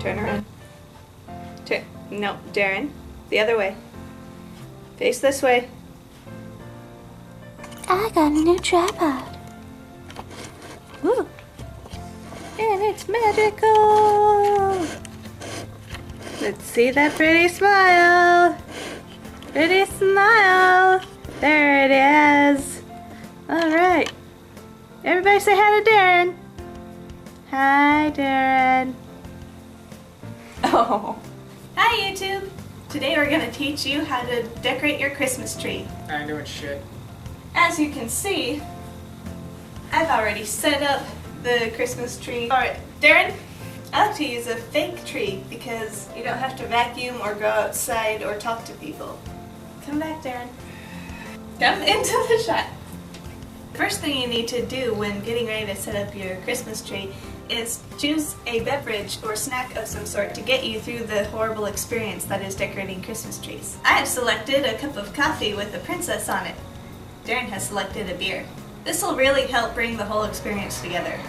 Turn around. No, Darren. The other way. Face this way. I got a new tripod. Ooh. And it's magical! Let's see that pretty smile! Pretty smile! There it is! Alright. Everybody say hi to Darren! Hi, Darren! Oh. Hi, YouTube! Today we're gonna teach you how to decorate your Christmas tree. I know it's shit. As you can see, I've already set up the Christmas tree. Alright, Darren, I like to use a fake tree because you don't have to vacuum or go outside or talk to people. Come back, Darren. Come into the shot. First thing you need to do when getting ready to set up your Christmas tree is choose a beverage or snack of some sort to get you through the horrible experience that is decorating Christmas trees. I have selected a cup of coffee with a princess on it. Darren has selected a beer. This will really help bring the whole experience together.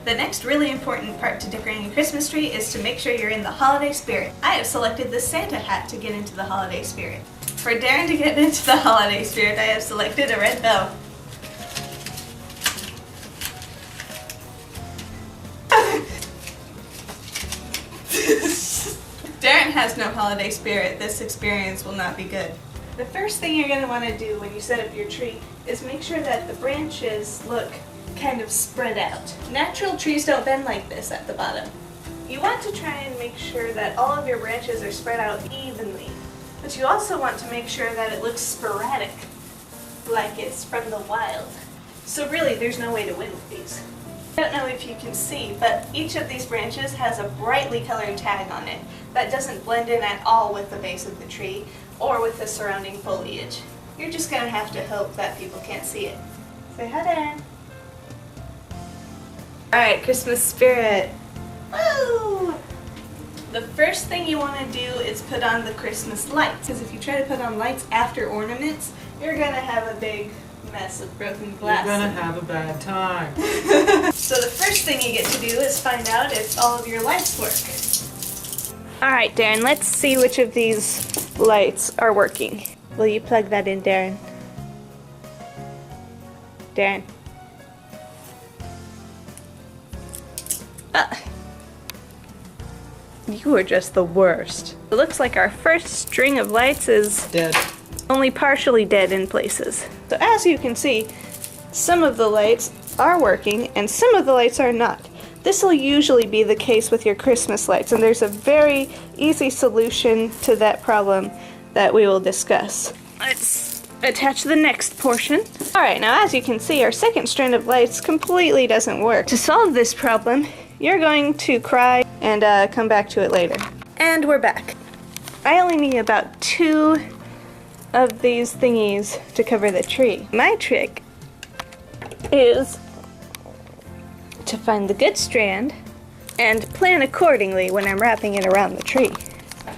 The next really important part to decorating a Christmas tree is to make sure you're in the holiday spirit. I have selected the Santa hat to get into the holiday spirit. For Darren to get into the holiday spirit, I have selected a red bow. Darren has no holiday spirit. This experience will not be good. The first thing you're going to want to do when you set up your tree is make sure that the branches look kind of spread out. Natural trees don't bend like this at the bottom. You want to try and make sure that all of your branches are spread out evenly, but you also want to make sure that it looks sporadic, like it's from the wild. So really, there's no way to win with these. I don't know if you can see, but each of these branches has a brightly colored tag on it that doesn't blend in at all with the base of the tree or with the surrounding foliage. You're just going to have to hope that people can't see it. Say hi, Darren. Alright, Christmas spirit. Woo! The first thing you want to do is put on the Christmas lights, because if you try to put on lights after ornaments, you're going to have a big mess of broken glass. You're gonna have a bad time. So the first thing you get to do is find out if all of your lights work. Alright, Darren, let's see which of these lights are working. Will you plug that in, Darren? Darren. You are just the worst. It looks like our first string of lights is Dead. only partially dead in places. So as you can see, some of the lights are working and some of the lights are not. This will usually be the case with your Christmas lights, and there's a very easy solution to that problem that we will discuss. Let's attach the next portion. Alright, now as you can see, our second strand of lights completely doesn't work. To solve this problem, you're going to cry and come back to it later. And we're back. I only need about 2 of these thingies to cover the tree. My trick is to find the good strand and plan accordingly when I'm wrapping it around the tree.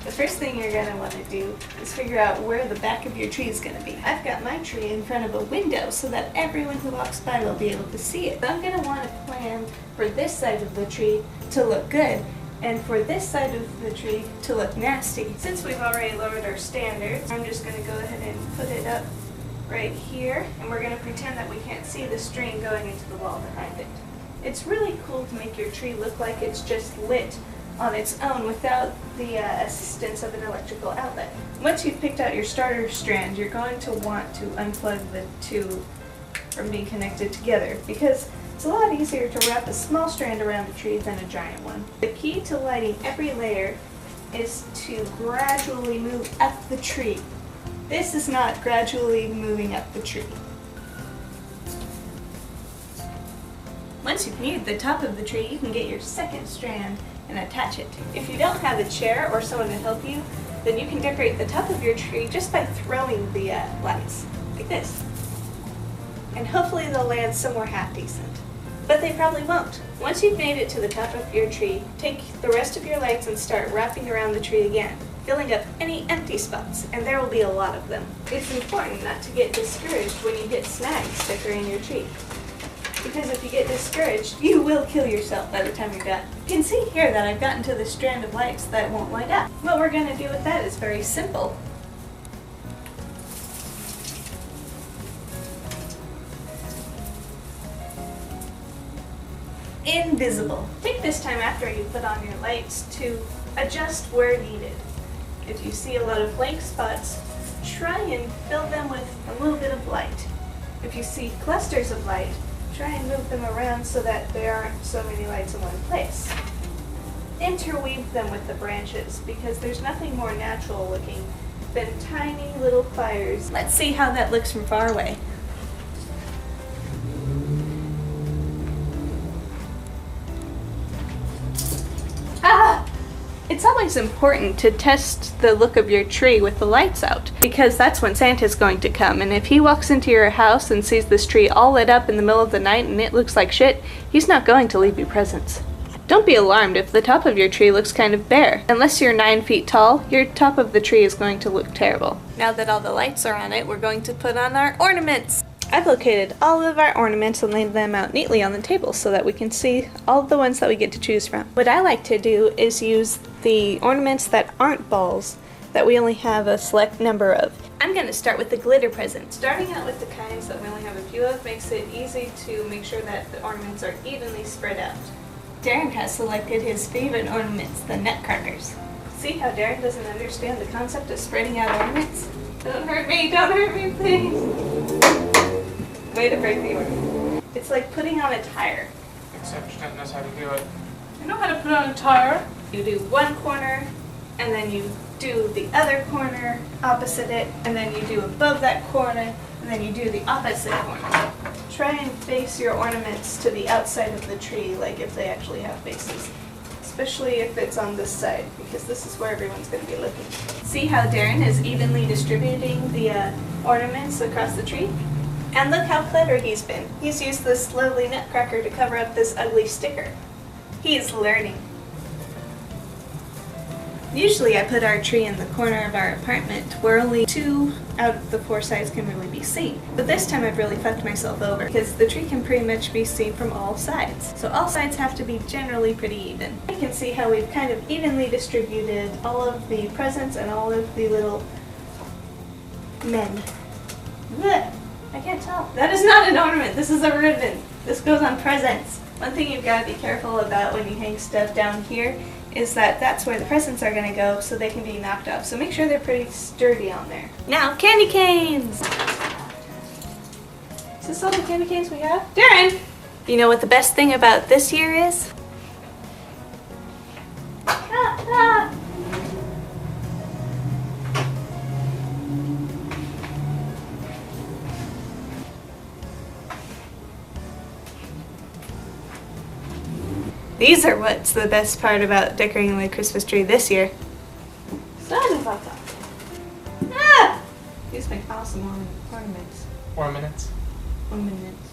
The first thing you're going to want to do is figure out where the back of your tree is going to be. I've got my tree in front of a window so that everyone who walks by will be able to see it. So I'm going to want to plan for this side of the tree to look good and for this side of the tree to look nasty. Since we've already lowered our standards, I'm just going to go ahead and put it up right here, and we're going to pretend that we can't see the string going into the wall behind it. It's really cool to make your tree look like it's just lit on its own without the assistance of an electrical outlet. Once you've picked out your starter strand, you're going to want to unplug the two from being connected together because it's a lot easier to wrap a small strand around the tree than a giant one. The key to lighting every layer is to gradually move up the tree. This is not gradually moving up the tree. Once you've made the top of the tree, you can get your second strand and attach it. If you don't have a chair or someone to help you, then you can decorate the top of your tree just by throwing the lights, like this. And hopefully they'll land somewhere half decent. But they probably won't. Once you've made it to the top of your tree, take the rest of your lights and start wrapping around the tree again, filling up any empty spots, and there will be a lot of them. It's important not to get discouraged when you hit snags decorating your tree. Because if you get discouraged, you will kill yourself by the time you're done. You can see here that I've gotten to the strand of lights that won't light up. What we're going to do with that is very simple. Invisible. Take this time after you put on your lights to adjust where needed. If you see a lot of blank spots, try and fill them with a little bit of light. If you see clusters of light, try and move them around so that there aren't so many lights in one place. Interweave them with the branches because there's nothing more natural looking than tiny little fires. Let's see how that looks from far away. It's always important to test the look of your tree with the lights out, because that's when Santa's going to come, and if he walks into your house and sees this tree all lit up in the middle of the night and it looks like shit, he's not going to leave you presents. Don't be alarmed if the top of your tree looks kind of bare. Unless you're 9 feet tall, your top of the tree is going to look terrible. Now that all the lights are on it, we're going to put on our ornaments. I've located all of our ornaments and laid them out neatly on the table so that we can see all the ones that we get to choose from. What I like to do is use the ornaments that aren't balls, that we only have a select number of. I'm going to start with the glitter presents. Starting out with the kinds that we only have a few of makes it easy to make sure that the ornaments are evenly spread out. Darren has selected his favorite ornaments, the nutcrackers. See how Darren doesn't understand the concept of spreading out ornaments? Don't hurt me, please! Way to break the ornament. It's like putting on a tire. Except she doesn't know how to do it. I know how to put on a tire. You do one corner, and then you do the other corner opposite it, and then you do above that corner, and then you do the opposite corner. Try and face your ornaments to the outside of the tree, like if they actually have faces. Especially if it's on this side, because this is where everyone's going to be looking. See how Darren is evenly distributing the ornaments across the tree? And look how clever he's been. He's used this lovely nutcracker to cover up this ugly sticker. He is learning. Usually I put our tree in the corner of our apartment where only 2 out of the 4 sides can really be seen. But this time I've really fucked myself over because the tree can pretty much be seen from all sides. So all sides have to be generally pretty even. You can see how we've kind of evenly distributed all of the presents and all of the little men. Blech. I can't tell. That is not an ornament. This is a ribbon. This goes on presents. One thing you've got to be careful about when you hang stuff down here is that that's where the presents are going to go so they can be knocked off. So make sure they're pretty sturdy on there. Now, candy canes! Is this all the candy canes we have? Darren! You know what the best thing about this year is? These are what's the best part about decorating the Christmas tree this year. These make awesome ornaments. Ornaments. Ornaments.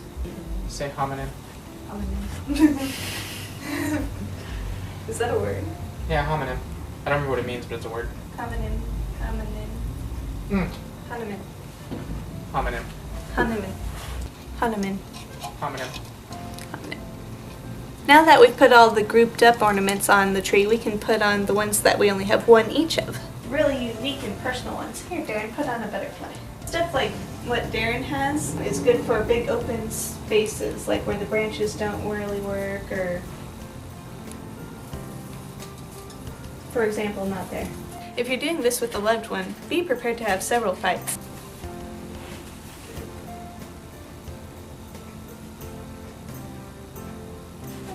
Say hominin. Ornaments. Is that a word? Yeah, hominin. I don't remember what it means, but it's a word. Hominin. Hominin. Hanuman. Hominin. Hanuman. Hanuman. Hominin. Now that we've put all the grouped up ornaments on the tree, we can put on the ones that we only have one each of. Really unique and personal ones. Here, Darren, put on a butterfly. Stuff like what Darren has is good for big open spaces, like where the branches don't really work, or, for example, not there. If you're doing this with a loved one, be prepared to have several fights.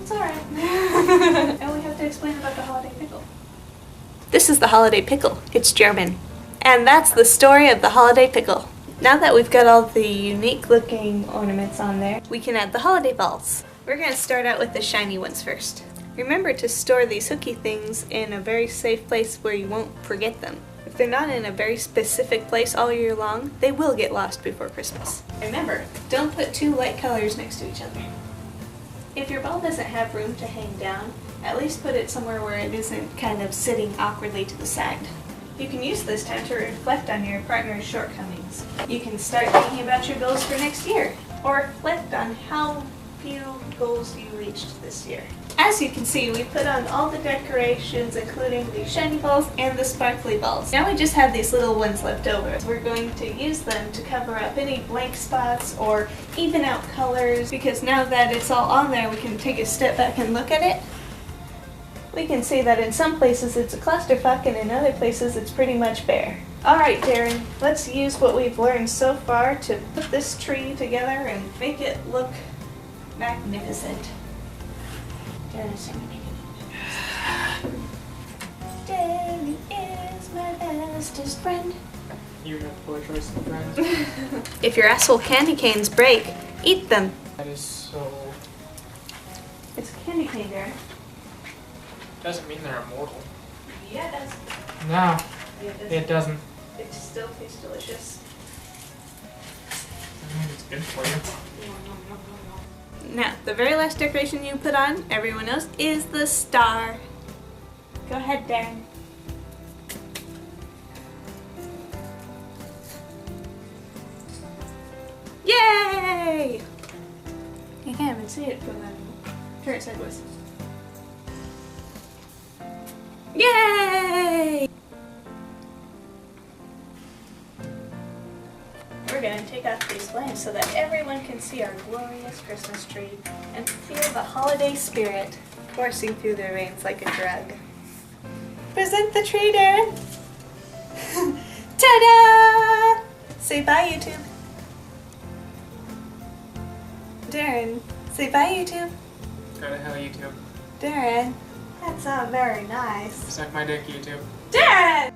It's alright. And we have to explain about the holiday pickle. This is the holiday pickle. It's German. And that's the story of the holiday pickle. Now that we've got all the unique looking ornaments on there, we can add the holiday balls. We're going to start out with the shiny ones first. Remember to store these hooky things in a very safe place where you won't forget them. If they're not in a very specific place all year long, they will get lost before Christmas. Remember, don't put 2 light colors next to each other. If your ball doesn't have room to hang down, at least put it somewhere where it isn't kind of sitting awkwardly to the side. You can use this time to reflect on your partner's shortcomings. You can start thinking about your goals for next year, or reflect on how few goals you reached this year. As you can see, we put on all the decorations, including the shiny balls and the sparkly balls. Now we just have these little ones left over. We're going to use them to cover up any blank spots or even out colors, because now that it's all on there, we can take a step back and look at it. We can see that in some places it's a clusterfuck and in other places it's pretty much bare. Alright, Darren, let's use what we've learned so far to put this tree together and make it look magnificent. Darren is singing. Darren is my bestest friend. You have poor choice of friends. If your asshole candy canes break, eat them. That is so... It's a candy cane, Darren. Doesn't mean they're immortal. Yeah, it does. No, Yeah, it doesn't. It still tastes delicious. It's good for you. Now, the very last decoration you put on, everyone knows, is the star. Go ahead, Darren. Yay! You can't even see it from that. Turn it sideways. Yay! We're going to take off these lamps so that everyone can see our glorious Christmas tree and feel the holiday spirit coursing through their veins like a drug. Present the tree, Darren! Ta-da! Say bye, YouTube. Darren, say bye, YouTube. Go to hell, YouTube. Darren, that's not very nice. Suck my dick, YouTube. Darren!